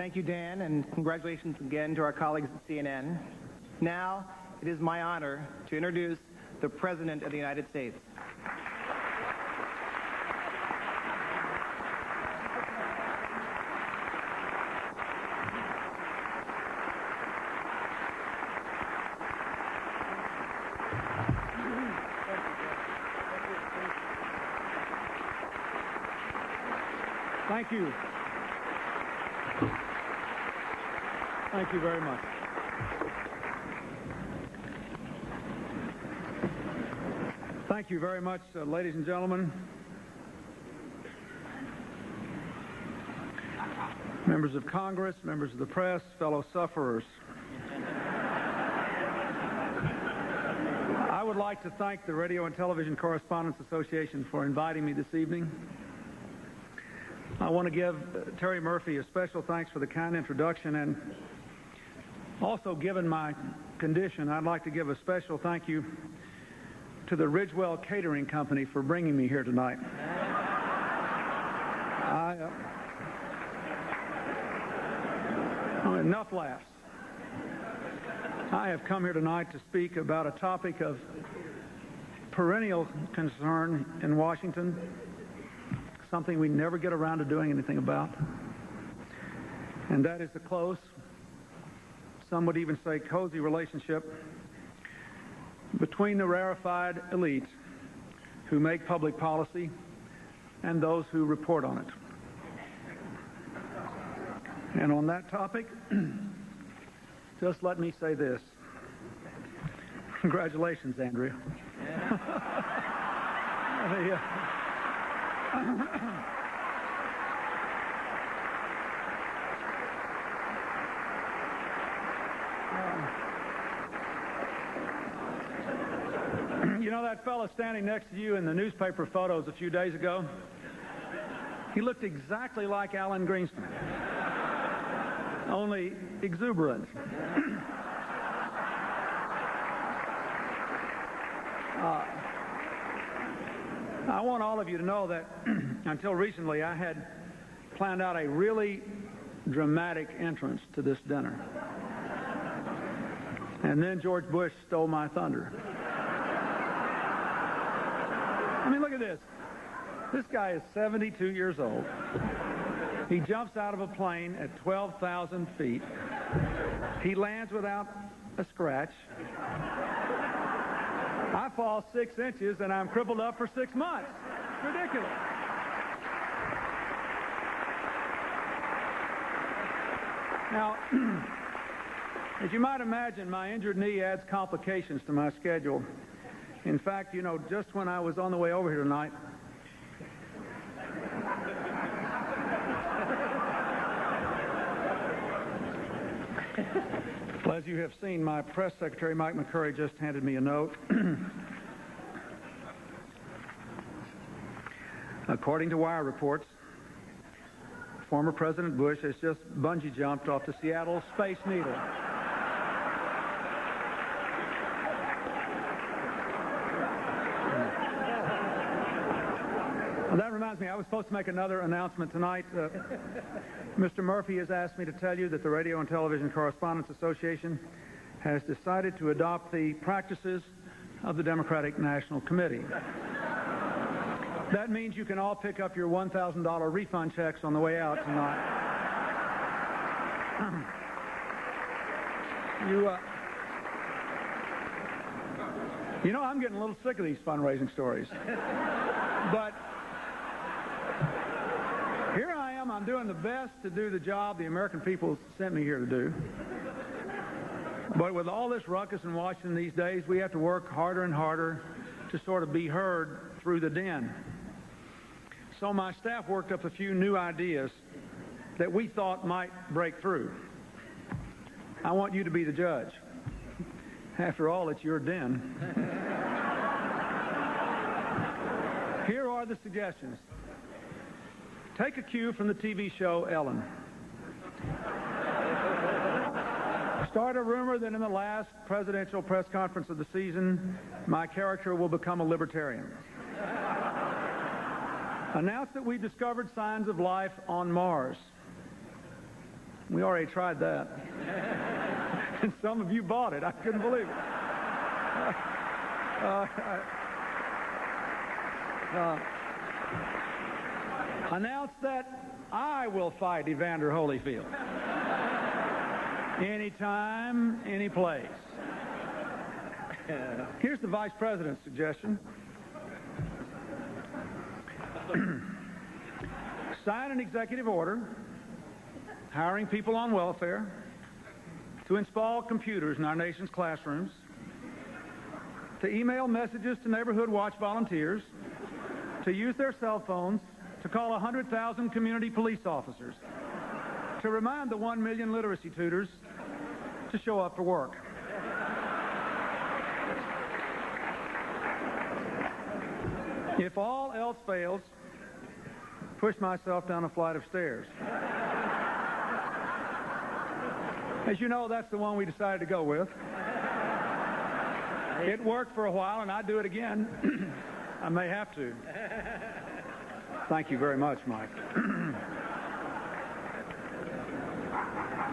Thank you, Dan, and congratulations again to our colleagues at CNN. Now, it is my honor to introduce the President of the United States. Thank you. Thank you very much. Thank you very much, ladies and gentlemen, members of Congress, members of the press, fellow sufferers. I would like to thank the Radio and Television Correspondents Association for inviting me this evening. I want to give Terry Murphy a special thanks for the kind introduction, and also, given my condition, I'd like to give a special thank you to the Ridgewell Catering Company for bringing me here tonight. Enough laughs. I have come here tonight to speak about a topic of perennial concern in Washington, something we never get around to doing anything about, and that is the close, some would even say cozy, relationship between the rarefied elite who make public policy and those who report on it. And on that topic, just let me say this. Congratulations, Andrea. You know that fellow standing next to you in the newspaper photos a few days ago? He looked exactly like Alan Greenspan, only exuberant. I want all of you to know that until recently I had planned out a really dramatic entrance to this dinner. And then George Bush stole my thunder. I mean, look at this. This guy is 72 years old. He jumps out of a plane at 12,000 feet. He lands without a scratch. I fall 6 inches and I'm crippled up for 6 months. It's ridiculous. Now, as you might imagine, my injured knee adds complications to my schedule. In fact, you know, just when I was on the way over here tonight, well, as you have seen, my press secretary, Mike McCurry, just handed me a note. According to wire reports, former President Bush has just bungee jumped off the Seattle Space Needle. Well, that reminds me, I was supposed to make another announcement tonight. Mr. Murphy has asked me to tell you that the Radio and Television Correspondents Association has decided to adopt the practices of the Democratic National Committee. That means you can all pick up your $1,000 refund checks on the way out tonight. You know, I'm getting a little sick of these fundraising stories. But here I am, I'm doing the best to do the job the American people sent me here to do. But with all this ruckus in Washington these days, we have to work harder and harder to sort of be heard through the din. So my staff worked up a few new ideas that we thought might break through. I want you to be the judge. After all, it's your den. Here are the suggestions. Take a cue from the TV show Ellen. Start a rumor that in the last presidential press conference of the season, my character will become a libertarian. Announce that we discovered signs of life on Mars. We already tried that. And some of you bought it. I couldn't believe it. Announced that I will fight Evander Holyfield. Anytime, any place. Here's the Vice President's suggestion. Sign an executive order hiring people on welfare to install computers in our nation's classrooms, to email messages to neighborhood watch volunteers, to use their cell phones to call 100,000 community police officers, to remind the 1 million literacy tutors to show up for work. If all else fails, push myself down a flight of stairs. As you know, that's the one we decided to go with. It worked for a while, and I'd do it again. I may have to. Thank you very much, Mike.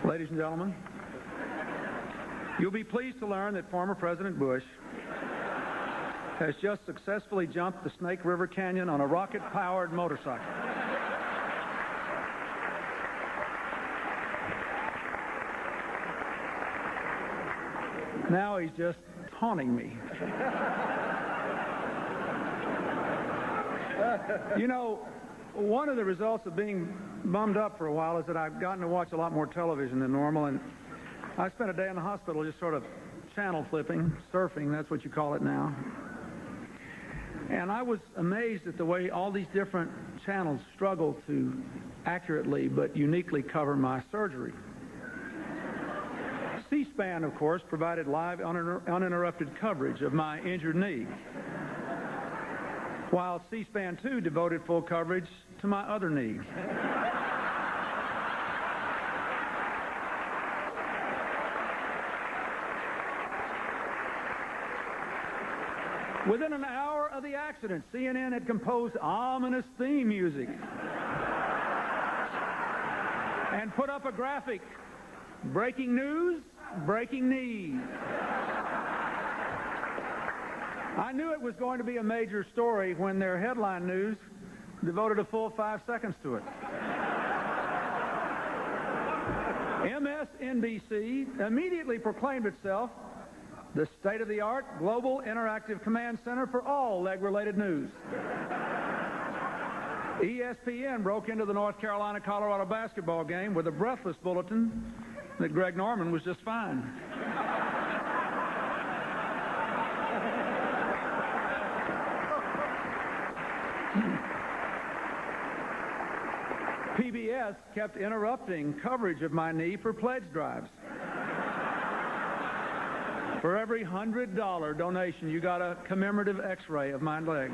Ladies and gentlemen, you'll be pleased to learn that former President Bush has just successfully jumped the Snake River Canyon on a rocket-powered motorcycle. Now he's just taunting me. You know, one of the results of being bummed up for a while is that I've gotten to watch a lot more television than normal, and I spent a day in the hospital just sort of channel flipping, surfing, that's what you call it now. And I was amazed at the way all these different channels struggle to accurately but uniquely cover my surgery. C-SPAN, of course, provided live, uninterrupted coverage of my injured knee, while C-SPAN 2 devoted full coverage to my other knee. Within an hour of the accident, CNN had composed ominous theme music and put up a graphic: breaking news, breaking knees. I knew it was going to be a major story when their headline news devoted a full 5 seconds to it. MSNBC immediately proclaimed itself the state-of-the-art global interactive command center for all leg-related news. ESPN broke into the North Carolina-Colorado basketball game with a breathless bulletin that Greg Norman was just fine. PBS kept interrupting coverage of my knee for pledge drives. For every $100 donation, you got a commemorative x-ray of my leg.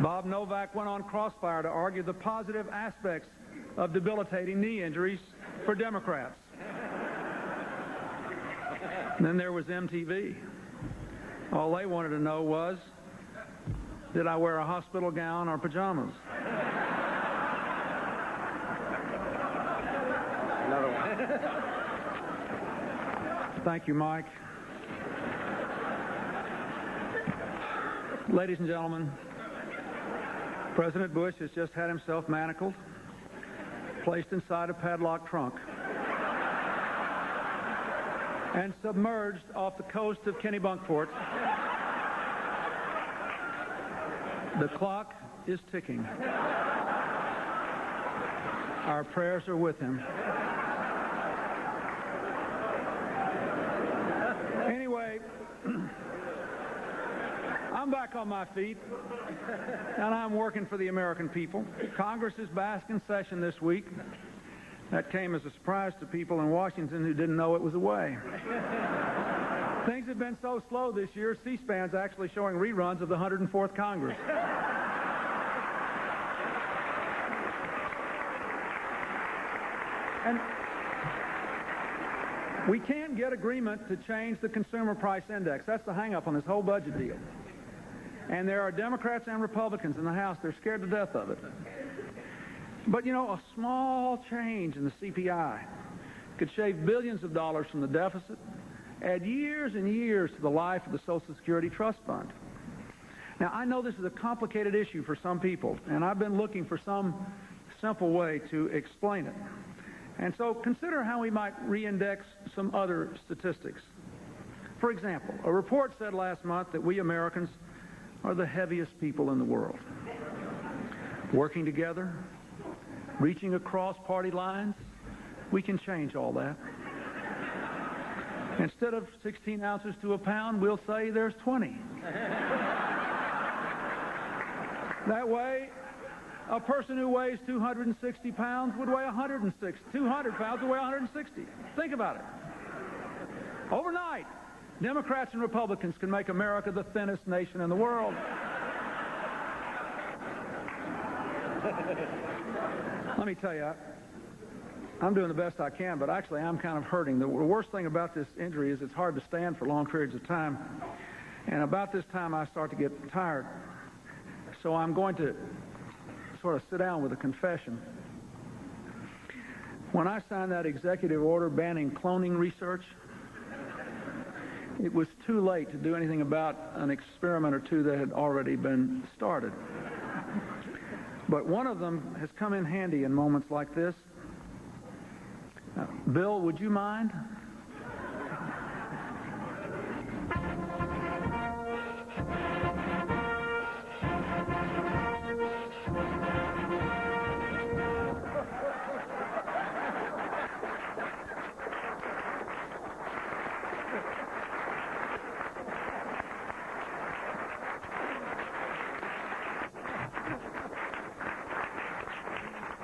Bob Novak went on Crossfire to argue the positive aspects of debilitating knee injuries for Democrats. And then there was MTV. All they wanted to know was, did I wear a hospital gown or pajamas? Another one. Thank you, Mike. Ladies and gentlemen, President Bush has just had himself manacled, placed inside a padlocked trunk, and submerged off the coast of Kennebunkport. The clock is ticking. Our prayers are with him. Anyway, I'm back on my feet, and I'm working for the American people. Congress is back in session this week. That came as a surprise to people in Washington who didn't know it was away. Things have been so slow this year, C-SPAN's actually showing reruns of the 104th Congress. And we can't get agreement to change the consumer price index. That's the hang-up on this whole budget deal. And there are Democrats and Republicans in the House. They're scared to death of it. But, you know, a small change in the CPI could shave billions of dollars from the deficit, add years and years to the life of the Social Security Trust Fund. Now, I know this is a complicated issue for some people, and I've been looking for some simple way to explain it. And so consider how we might reindex some other statistics. For example, a report said last month that we Americans are the heaviest people in the world. Working together, reaching across party lines, we can change all that. Instead of 16 ounces to a pound, we'll say there's 20. That way, a person who weighs 260 pounds would weigh 160. 200 pounds would weigh 160. Think about it. Overnight, Democrats and Republicans can make America the thinnest nation in the world. Let me tell you, I'm doing the best I can, but actually I'm kind of hurting. The worst thing about this injury is it's hard to stand for long periods of time. And about this time, I start to get tired. So I'm going to sort of sit down with a confession. When I signed that executive order banning cloning research, it was too late to do anything about an experiment or two that had already been started. But one of them has come in handy in moments like this. Bill, would you mind?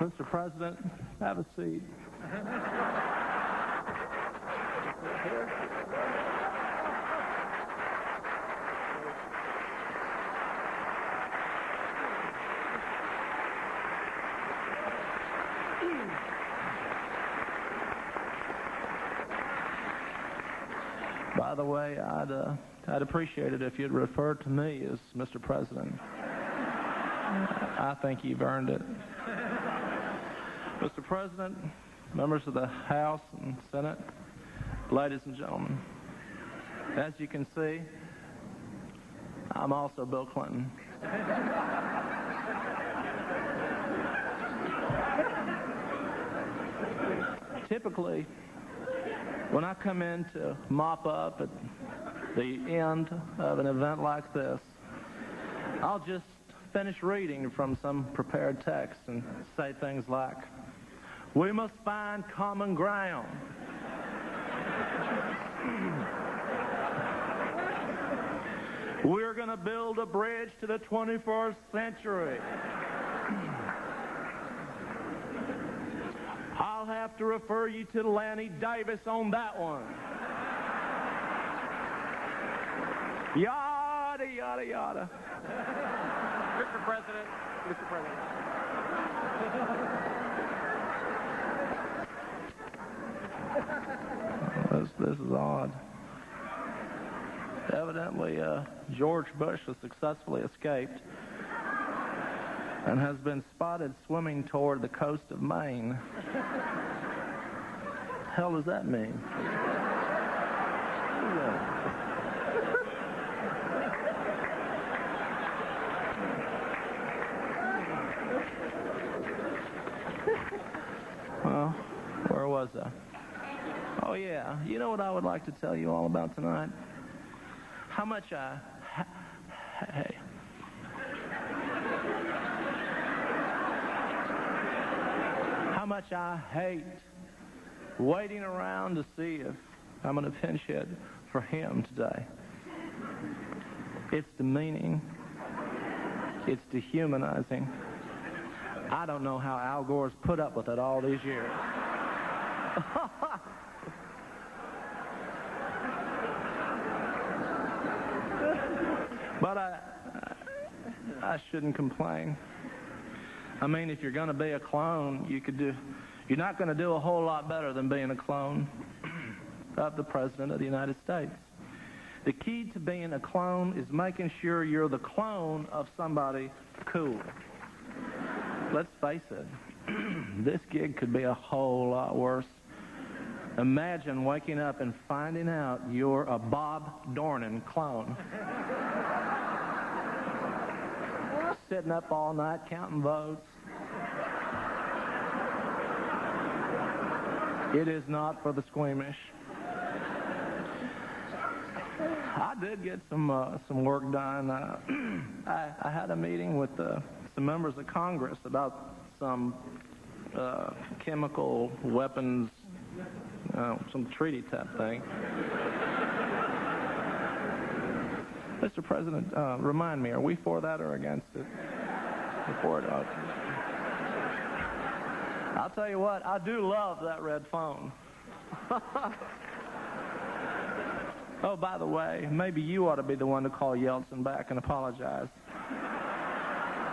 Mr. President, have a seat. By the way, I'd appreciate it if you'd refer to me as Mr. President. I think you've earned it. Mr. President, members of the House and Senate, ladies and gentlemen, as you can see, I'm also Bill Clinton. Typically, when I come in to mop up at the end of an event like this, I'll just finish reading from some prepared text and say things like, "We must find common ground. We're going to build a bridge to the 21st century. I'll have to refer you to Lanny Davis on that one. Yada, yada, yada." Mr. President. This is odd. Evidently, George Bush has successfully escaped and has been spotted swimming toward the coast of Maine. Hell does that mean? Well, where was I? Oh, yeah. You know what I would like to tell you all about tonight? How much how much I hate waiting around to see if I'm going to pinch hit for him today. It's demeaning. It's dehumanizing. I don't know how Al Gore's put up with it all these years. But I shouldn't complain. I mean, if you're going to be a clone, you're not going to do a whole lot better than being a clone of the President of the United States. The key to being a clone is making sure you're the clone of somebody cool. Let's face it, this gig could be a whole lot worse. Imagine waking up and finding out you're a Bob Dornan clone. Sitting up all night counting votes. It is not for the squeamish. I did get some work done. I had a meeting with some members of Congress about some chemical weapons, some treaty type thing. Mr. President, remind me, are we for that or against it? We're for it. I'll tell you what, I do love that red phone. Oh, by the way, maybe you ought to be the one to call Yeltsin back and apologize.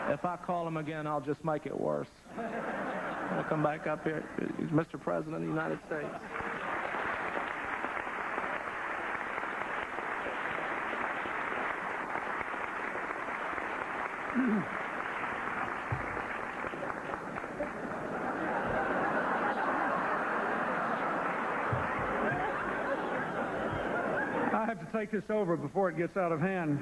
If I call him again, I'll just make it worse. I'll come back up here. Mr. President of the United States. I have to take this over before it gets out of hand.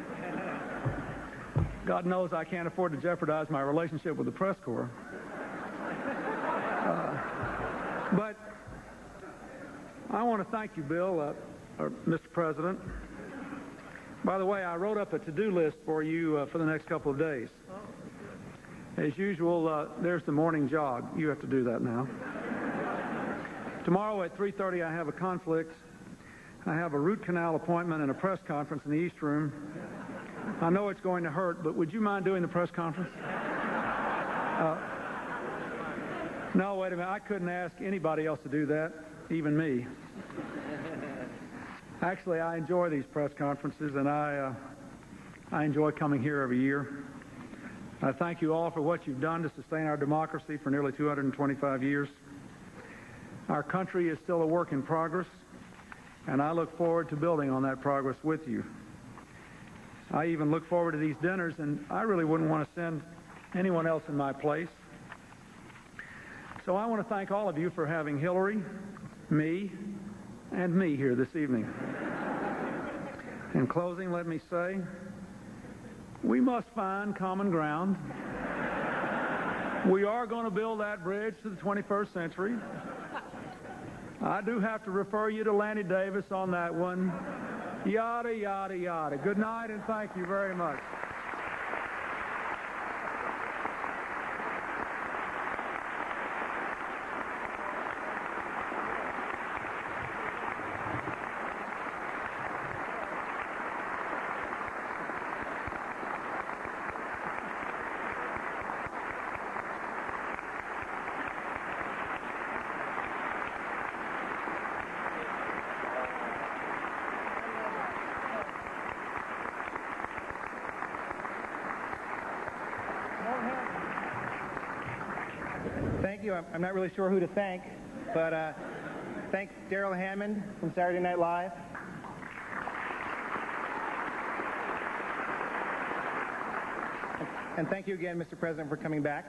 God knows I can't afford to jeopardize my relationship with the press corps. But I want to thank you, Bill, or Mr. President. By the way, I wrote up a to-do list for you for the next couple of days. As usual, there's the morning jog. You have to do that now. Tomorrow at 3:30, I have a conflict. I have a root canal appointment and a press conference in the East Room. I know it's going to hurt, but would you mind doing the press conference? No, wait a minute. I couldn't ask anybody else to do that, even me. Actually, I enjoy these press conferences, and I enjoy coming here every year. I thank you all for what you've done to sustain our democracy for nearly 225 years. Our country is still a work in progress, and I look forward to building on that progress with you. I even look forward to these dinners, and I really wouldn't want to send anyone else in my place. So I want to thank all of you for having Hillary, me, and me here this evening. In closing, let me say, we must find common ground. We are going to build that bridge to the 21st century. I do have to refer you to Lanny Davis on that one. Yada, yada, yada. Good night, and thank you very much. Thank you. I'm not really sure who to thank, but thank Darrell Hammond from Saturday Night Live. And thank you again, Mr. President, for coming back.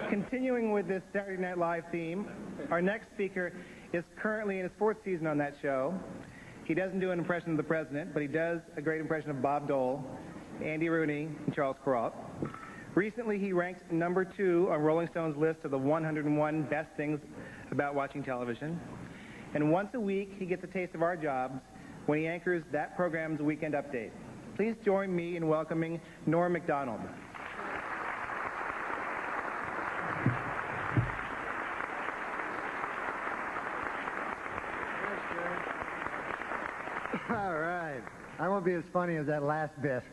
Continuing with this Saturday Night Live theme, our next speaker is currently in his fourth season on that show. He doesn't do an impression of the president, but he does a great impression of Bob Dole, Andy Rooney, and Charles Kuralt. Recently, he ranked number 2 on Rolling Stone's list of the 101 best things about watching television. And once a week, he gets a taste of our jobs when he anchors that program's Weekend Update. Please join me in welcoming Norm Macdonald. All right. I won't be as funny as that last bit.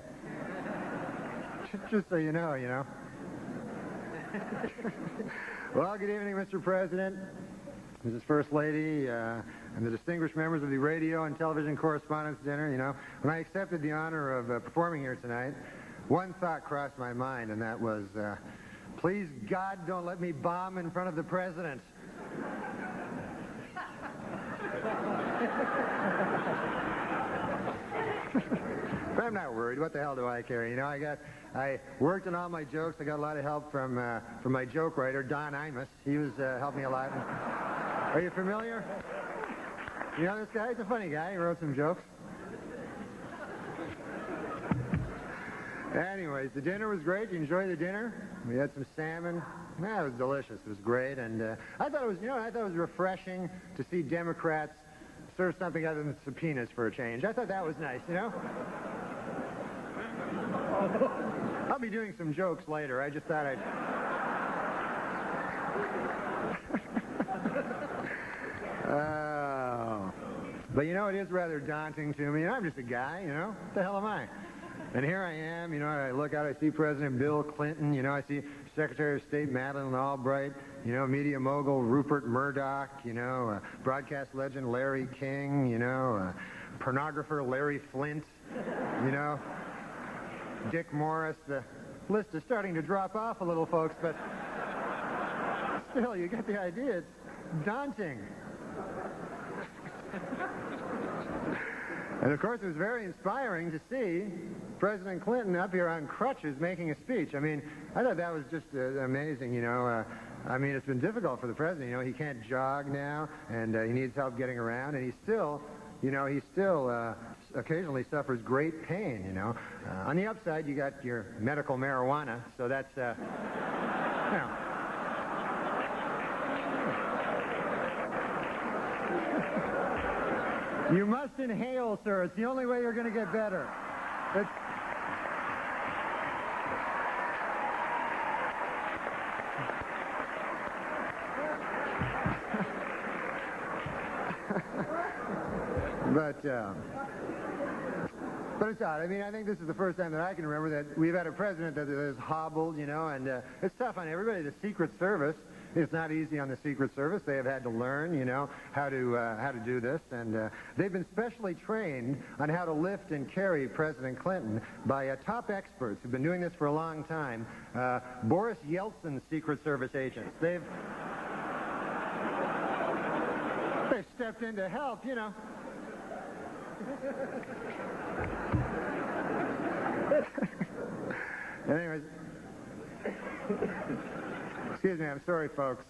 Just so you know. Well, good evening, Mr. President, Mrs. First Lady, and the distinguished members of the Radio and Television Correspondents' Dinner. When I accepted the honor of performing here tonight, one thought crossed my mind, and that was, please, God, don't let me bomb in front of the president. I'm not worried. What the hell do I care? You know, I worked on all my jokes. I got a lot of help from my joke writer, Don Imus. He was helping me a lot. Are you familiar? You know this guy? He's a funny guy. He wrote some jokes. Anyways, the dinner was great. You enjoyed the dinner? We had some salmon. Yeah, it was delicious. It was great, and I thought it was refreshing to see Democrats serve something other than subpoenas for a change. I thought that was nice, you know? I'll be doing some jokes later. I just thought I'd... But you know, it is rather daunting to me. I'm just a guy, you know? What the hell am I? And here I am, you know, I look out, I see President Bill Clinton, you know, I see Secretary of State Madeleine Albright, you know, media mogul Rupert Murdoch, you know, broadcast legend Larry King, you know, pornographer Larry Flint, you know, Dick Morris. The list is starting to drop off a little, folks, but still, you get the idea. It's daunting. And, of course, it was very inspiring to see President Clinton up here on crutches making a speech. I mean, I thought that was just amazing, you know. I mean, it's been difficult for the president. You know, he can't jog now, and he needs help getting around, and he still occasionally suffers great pain, you know. On the upside, you got your medical marijuana, so that's, you know. You must inhale, sir. It's the only way you're going to get better. But it's odd. I mean, I think this is the first time that I can remember that we've had a president that is hobbled, you know, and it's tough on everybody. The Secret Service, it's not easy on the Secret Service. They have had to learn, you know, how to do this, and they've been specially trained on how to lift and carry President Clinton by top experts who've been doing this for a long time. Boris Yeltsin's Secret Service agents. They've stepped in to help, you know. Anyways, excuse me, I'm sorry, folks.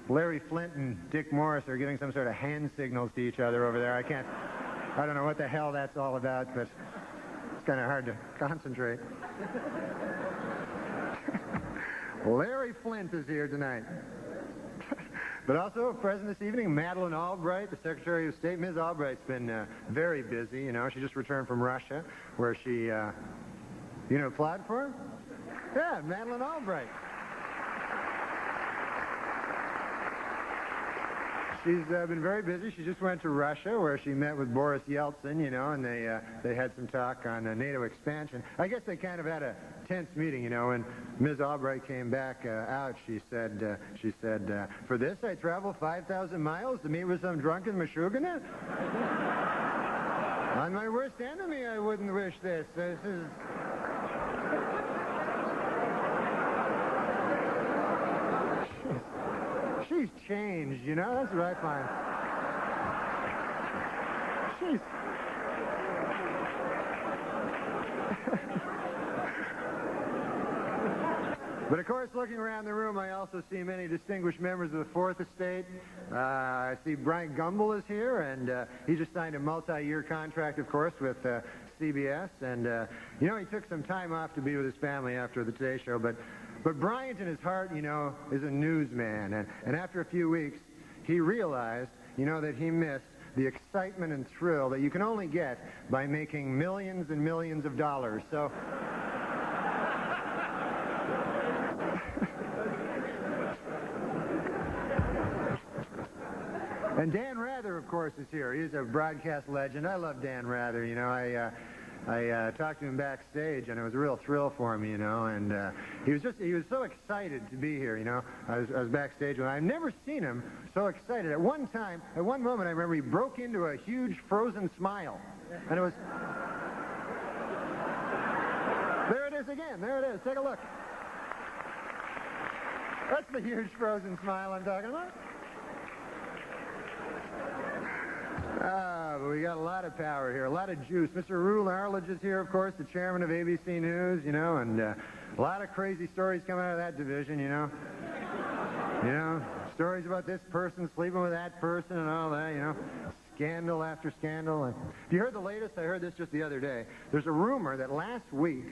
Larry Flint and Dick Morris are giving some sort of hand signals to each other over there. I don't know what the hell that's all about, but it's kind of hard to concentrate. Larry Flint is here tonight. But also present this evening, Madeleine Albright, the Secretary of State. Ms. Albright's been very busy, you know. She just returned from Russia, where she, you know, applied for her? Yeah, Madeleine Albright. She's been very busy. She just went to Russia, where she met with Boris Yeltsin, you know, and they had some talk on NATO expansion. I guess they kind of had a tense meeting, you know. When Ms. Albright came back out, she said, for this I travel 5,000 miles to meet with some drunken Meshuggah? On my worst enemy, I wouldn't wish this. This is... She's changed, you know? That's what I find. She's... But, of course, looking around the room, I also see many distinguished members of the Fourth Estate. I see Brian Gumbel is here, and he just signed a multi-year contract, of course, with CBS. And, you know, he took some time off to be with his family after the Today Show, but Bryant, in his heart, you know, is a newsman. And after a few weeks, he realized, you know, that he missed the excitement and thrill that you can only get by making millions and millions of dollars. So... And Dan Rather, of course, is here. He's a broadcast legend. I love Dan Rather, you know. I talked to him backstage, and it was a real thrill for me, you know, and he was so excited to be here, you know. I was backstage, and I've never seen him so excited. At one moment, I remember he broke into a huge frozen smile, and it was... There it is again. There it is. Take a look. That's the huge frozen smile I'm talking about. But we got a lot of power here, a lot of juice. Mr. Rule Arledge is here, of course, the chairman of ABC News, you know, and a lot of crazy stories coming out of that division, you know. You know, stories about this person sleeping with that person and all that, you know. Scandal after scandal. And have you heard the latest? I heard this just the other day. There's a rumor that last week,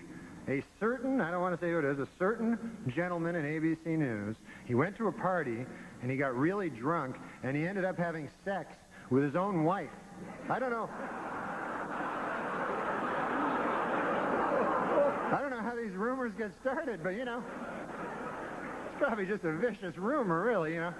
a certain, I don't want to say who it is, a certain gentleman in ABC News, he went to a party and he got really drunk and he ended up having sex with his own wife. I don't know how these rumors get started, but you know, it's probably just a vicious rumor, really, you know.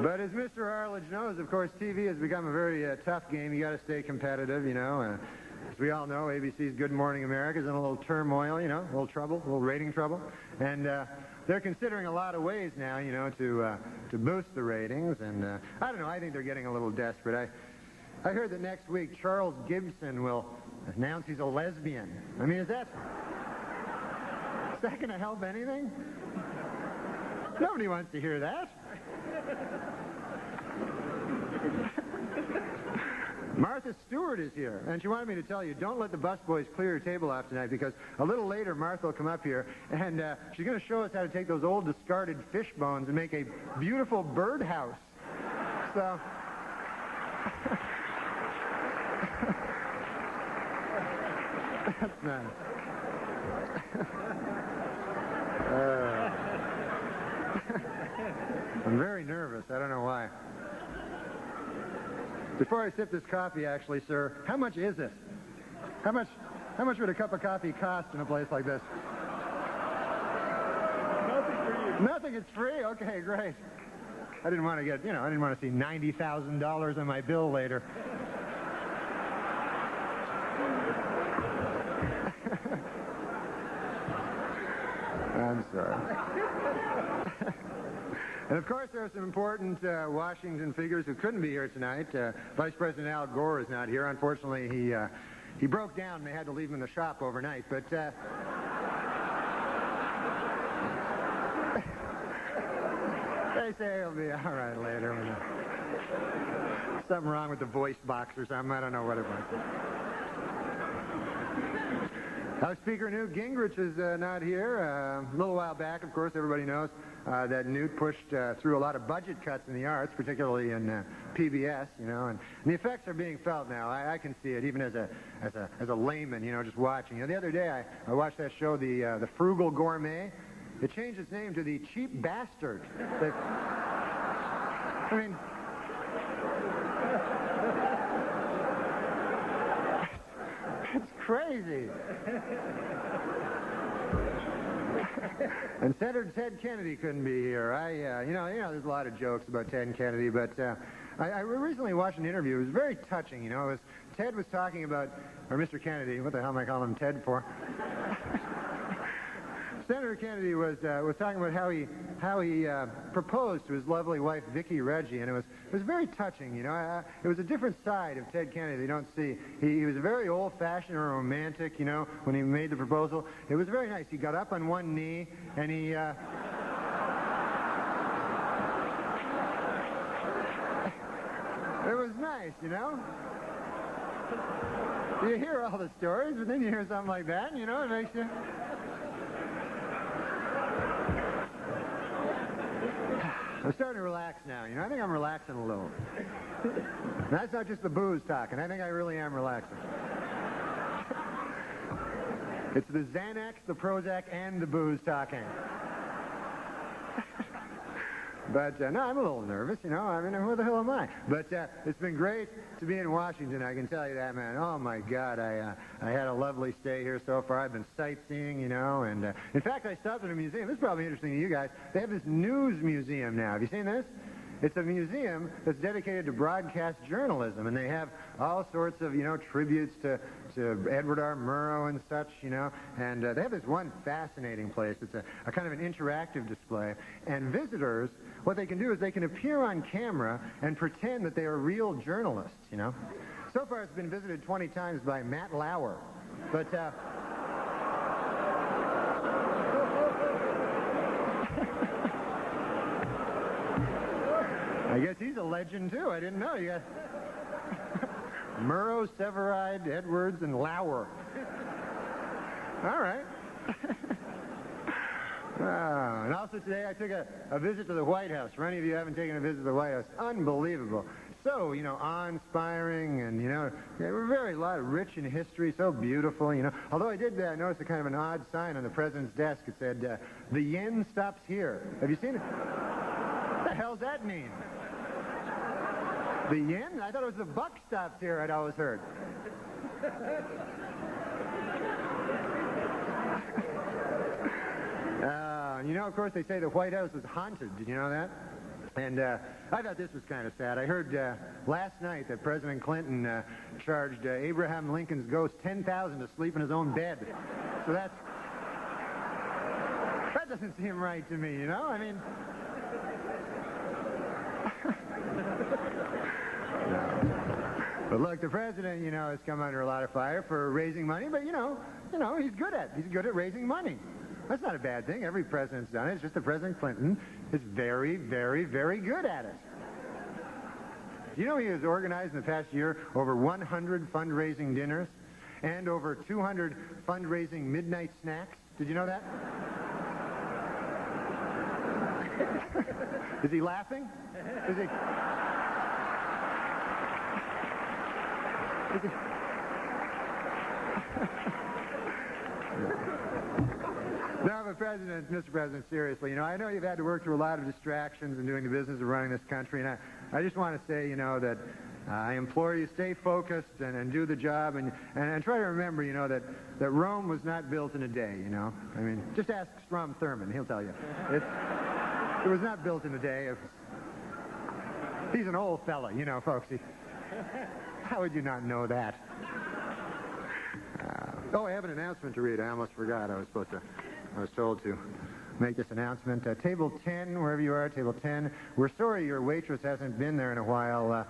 But as Mr. Arledge knows, of course, TV has become a very tough game. You got to stay competitive, you know. As we all know, ABC's Good Morning America is in a little turmoil, you know, a little trouble, a little rating trouble. And they're considering a lot of ways now, you know, to boost the ratings. And I don't know, I think they're getting a little desperate. I heard that next week Charles Gibson will announce he's a lesbian. I mean, is that going to help anything? Nobody wants to hear that. Martha Stewart is here, and she wanted me to tell you, don't let the busboys clear your table off tonight, because a little later Martha will come up here, and she's going to show us how to take those old discarded fish bones and make a beautiful birdhouse. So... That's nice. I'm very nervous. I don't know why. Before I sip this coffee, actually, sir, how much is it? How much would a cup of coffee cost in a place like this? Nothing for you. Nothing. It's free. Okay, great. I didn't want to get, you know, I didn't want to see $90,000 on my bill later. I'm sorry. And of course, there are some important Washington figures who couldn't be here tonight. Vice President Al Gore is not here. Unfortunately, he broke down and they had to leave him in the shop overnight. But they say he'll be all right later. Something wrong with the voice box or something. I don't know what it was. House Speaker Newt Gingrich is not here. A little while back, of course, everybody knows that Newt pushed through a lot of budget cuts in the arts, particularly in PBS, you know, and the effects are being felt now. I can see it, even as a layman, you know, just watching. You know, the other day I watched that show, the Frugal Gourmet. It changed its name to the Cheap Bastard. I mean... It's crazy. And Senator Ted Kennedy couldn't be here. You know, there's a lot of jokes about Ted Kennedy, but I recently watched an interview. It was very touching, you know. Ted was talking about, or Mr. Kennedy, what the hell am I calling him Ted for? Senator Kennedy was talking about how he proposed to his lovely wife Vicki Reggie, and it was very touching. You know, it was a different side of Ted Kennedy you don't see. He was very old-fashioned and romantic. You know, when he made the proposal, it was very nice. He got up on one knee and he. It was nice, you know. You hear all the stories, but then you hear something like that, and you know, it makes you. I'm starting to relax now, you know. I think I'm relaxing a little. That's not just the booze talking. I think I really am relaxing. It's the Xanax, the Prozac, and the booze talking. But, no, I'm a little nervous, you know. I mean, who the hell am I? But it's been great to be in Washington, I can tell you that, man. Oh, my God, I had a lovely stay here so far. I've been sightseeing, you know, and in fact, I stopped at a museum. This is probably interesting to you guys. They have this news museum now. Have you seen this? It's a museum that's dedicated to broadcast journalism, and they have all sorts of, you know, tributes to Edward R. Murrow and such, you know, and they have this one fascinating place. It's a kind of an interactive display, and visitors, what they can do is they can appear on camera and pretend that they are real journalists, you know. So far, it's been visited 20 times by Matt Lauer, but... I guess he's a legend, too. I didn't know. You got Murrow, Severide, Edwards, and Lauer. All right. And also today I took a visit to the White House. For any of you who haven't taken a visit to the White House, unbelievable. So, awe-inspiring and, we're a lot of rich in history, so beautiful, Although I did notice a kind of an odd sign on the president's desk. It said, the yen stops here. Have you seen it? What the hell's that mean? The yen? I thought it was the buck stops here, I'd always heard. Of course, they say the White House was haunted. Did you know that? And I thought this was kind of sad. I heard last night that President Clinton charged Abraham Lincoln's ghost $10,000 to sleep in his own bed. So that doesn't seem right to me, I mean... No. But look, the president, has come under a lot of fire for raising money, but, he's good at raising money. That's not a bad thing. Every president's done it. It's just that President Clinton is very, very, very good at it. Do you know he has organized in the past year over 100 fundraising dinners and over 200 fundraising midnight snacks? Did you know that? Is he laughing? Is he... No, but Mr. President, seriously, I know you've had to work through a lot of distractions in doing the business of running this country, and I just want to say, that I implore you, stay focused and do the job, and try to remember, that Rome was not built in a day, I mean, just ask Strom Thurmond, he'll tell you. It was not built in a day. He's an old fella, folks. How would you not know that? I have an announcement to read. I almost forgot. I was told to make this announcement. Table 10, wherever you are, table 10. We're sorry your waitress hasn't been there in a while.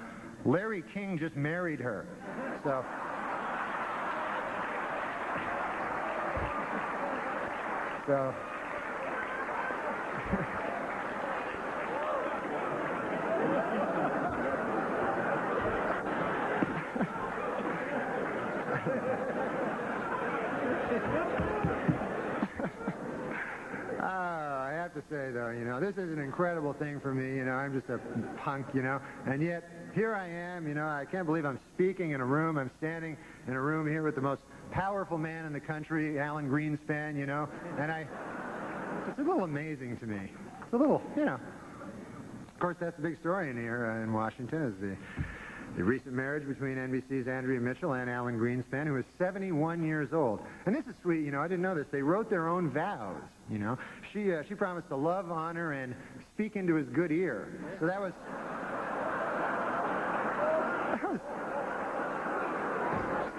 Larry King just married her. So... I have to say, though, this is an incredible thing for me. I'm just a punk, and yet here I am, I can't believe I'm speaking in a room. I'm standing in a room here with the most powerful man in the country, Alan Greenspan, and it's a little amazing to me. It's a little, Of course, that's the big story in here in Washington is the recent marriage between NBC's Andrea Mitchell and Alan Greenspan, who is 71 years old. And this is sweet, I didn't know this. They wrote their own vows, She promised to love, honor, and speak into his good ear. So that was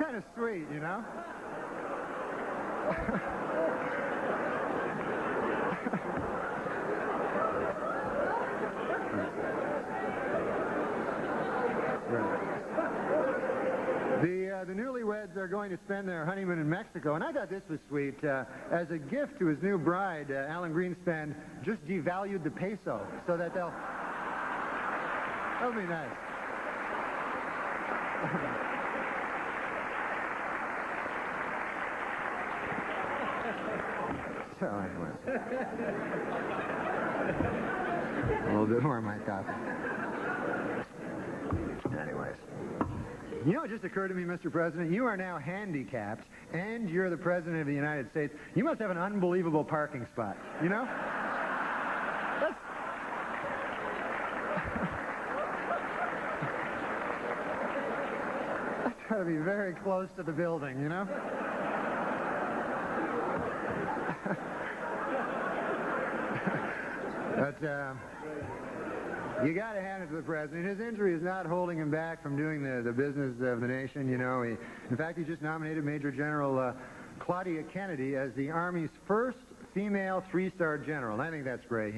kind of sweet, The newlyweds are going to spend their honeymoon in Mexico, and I thought this was sweet. As a gift to his new bride, Alan Greenspan just devalued the peso so that that'll be nice. So anyway, a little bit more of my coffee. Anyways. It just occurred to me, Mr. President, you are now handicapped, and you're the President of the United States. You must have an unbelievable parking spot, That's... That's got to be very close to the building, But, you got to hand it to the president. His injury is not holding him back from doing the business of the nation. In fact, he just nominated Major General Claudia Kennedy as the Army's first female three-star general. And I think that's great.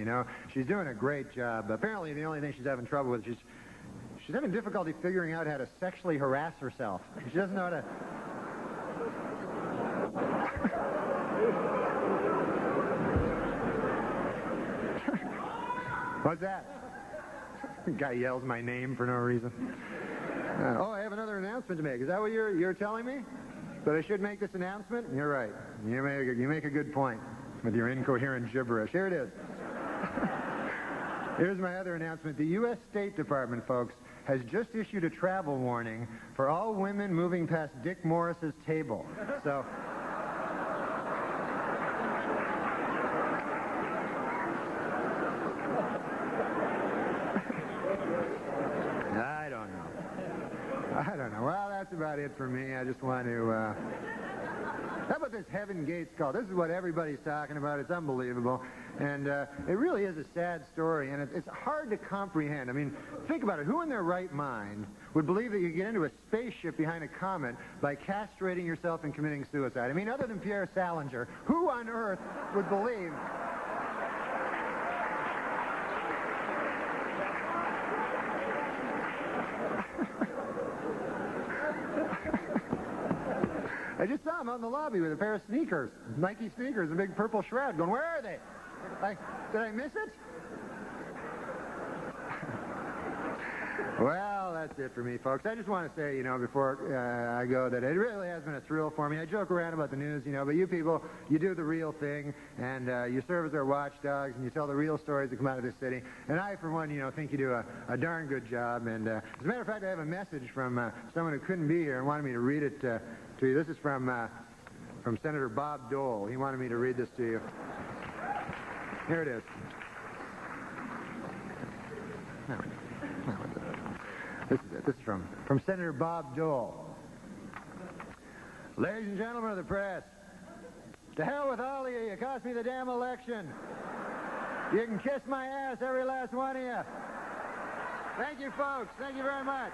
She's doing a great job. Apparently, the only thing she's having trouble with is she's having difficulty figuring out how to sexually harass herself. She doesn't know how to. What's that? Guy yells my name for no reason. Oh, I have another announcement to make. Is that what you're telling me? That I should make this announcement? You're right. You make a good point with your incoherent gibberish. Here it is. Here's my other announcement. The U.S. State Department, folks, has just issued a travel warning for all women moving past Dick Morris's table. So... I don't know. Well, that's about it for me. I just want to... How about this Heaven Gates call? This is what everybody's talking about. It's unbelievable. And it really is a sad story, and it's hard to comprehend. I mean, think about it. Who in their right mind would believe that you get into a spaceship behind a comet by castrating yourself and committing suicide? I mean, other than Pierre Salinger, who on earth would believe... I just saw him out in the lobby with a pair of sneakers, Nike sneakers, a big purple shroud, going, where are they? Did I miss it? Well, that's it for me, folks. I just want to say, before I go, that it really has been a thrill for me. I joke around about the news, but you people, you do the real thing, and you serve as our watchdogs, and you tell the real stories that come out of this city. And I, for one, think you do a darn good job. And as a matter of fact, I have a message from someone who couldn't be here and wanted me to read it to you. This is from Senator Bob Dole. He wanted me to read this to you. Here it is. This is it. This is from Senator Bob Dole. Ladies and gentlemen of the press, to hell with all of you. You cost me the damn election. You can kiss my ass, every last one of you. Thank you, folks. Thank you very much.